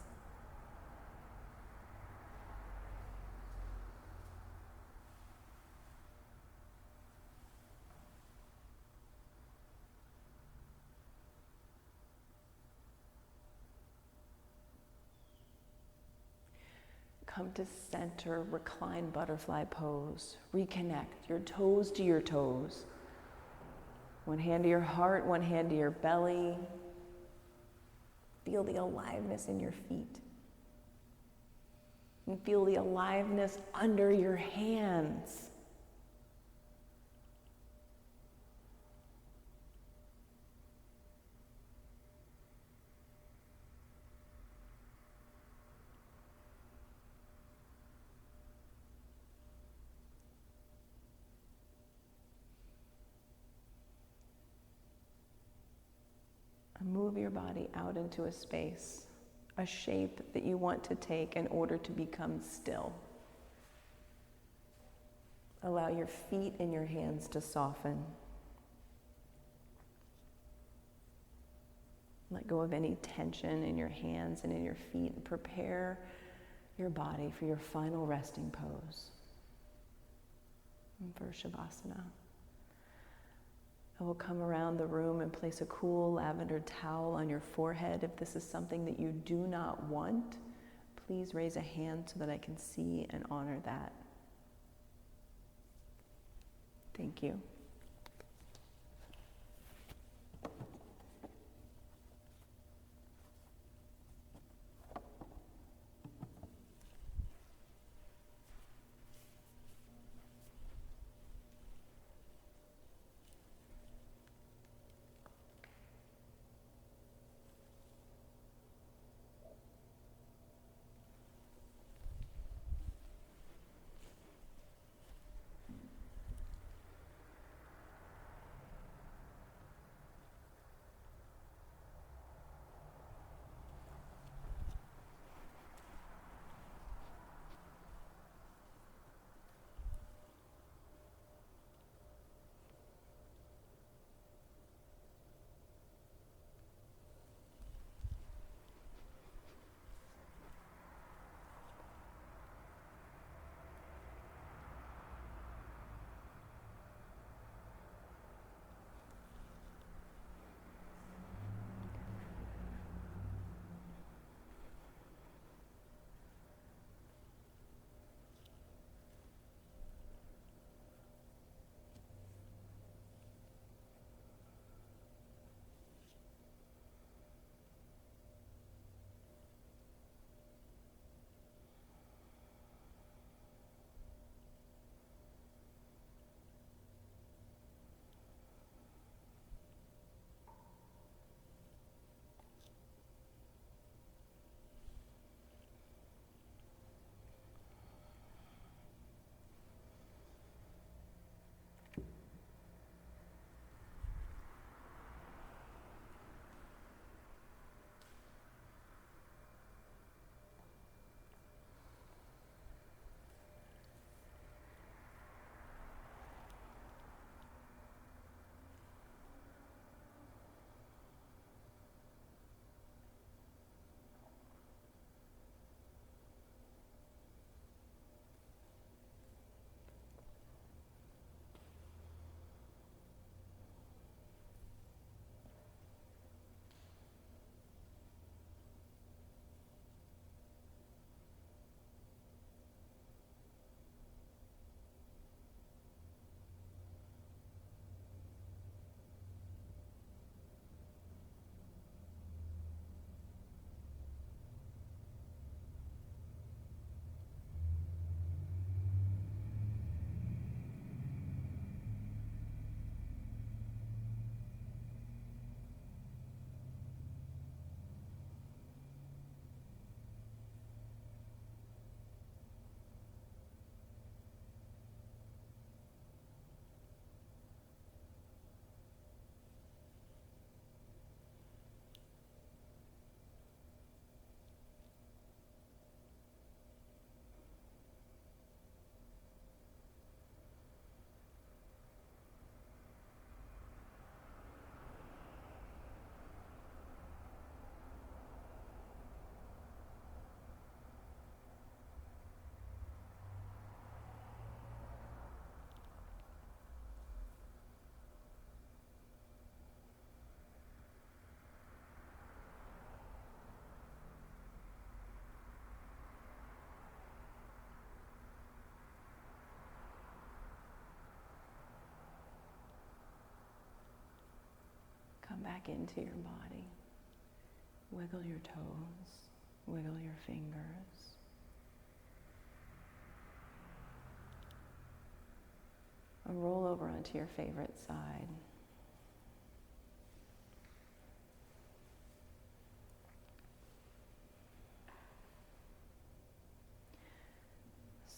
Come to center, recline butterfly pose. Reconnect your toes to your toes. One hand to your heart, one hand to your belly. Feel the aliveness in your feet. And feel the aliveness under your hands. Move your body out into a space, a shape that you want to take in order to become still. Allow your feet and your hands to soften. Let go of any tension in your hands and in your feet and prepare your body for your final resting pose. And for Shavasana. I will come around the room and place a cool lavender towel on your forehead. If this is something that you do not want, please raise a hand so that I can see and honor that. Thank you. back into your body. Wiggle your toes, wiggle your fingers. Or roll over onto your favorite side.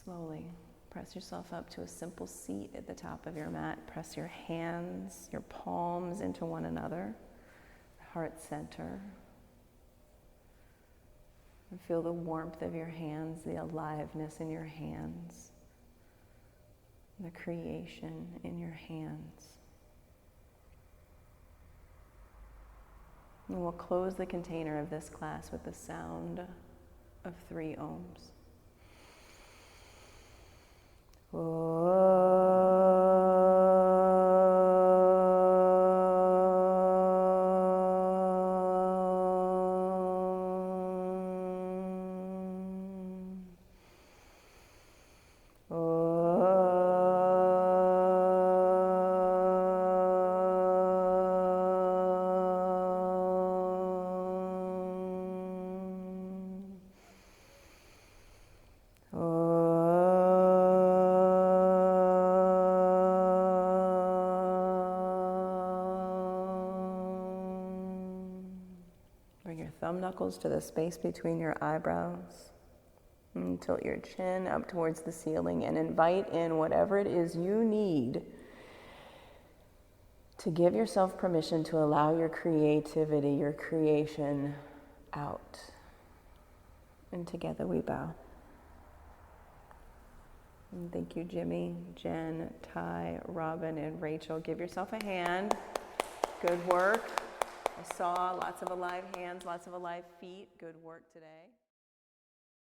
Slowly press yourself up to a simple seat at the top of your mat. Press your hands, your palms into one another, heart center. And feel the warmth of your hands, the aliveness in your hands, the creation in your hands. And we'll close the container of this class with the sound of 3 ohms. Bring your thumb knuckles to the space between your eyebrows. And tilt your chin up towards the ceiling and invite in whatever it is you need to give yourself permission to allow your creativity, your creation out. And together we bow. And thank you, Jimmy, Jen, Ty, Robin, and Rachel. Give yourself a hand. Good work. I saw lots of alive hands, lots of alive feet. Good work today.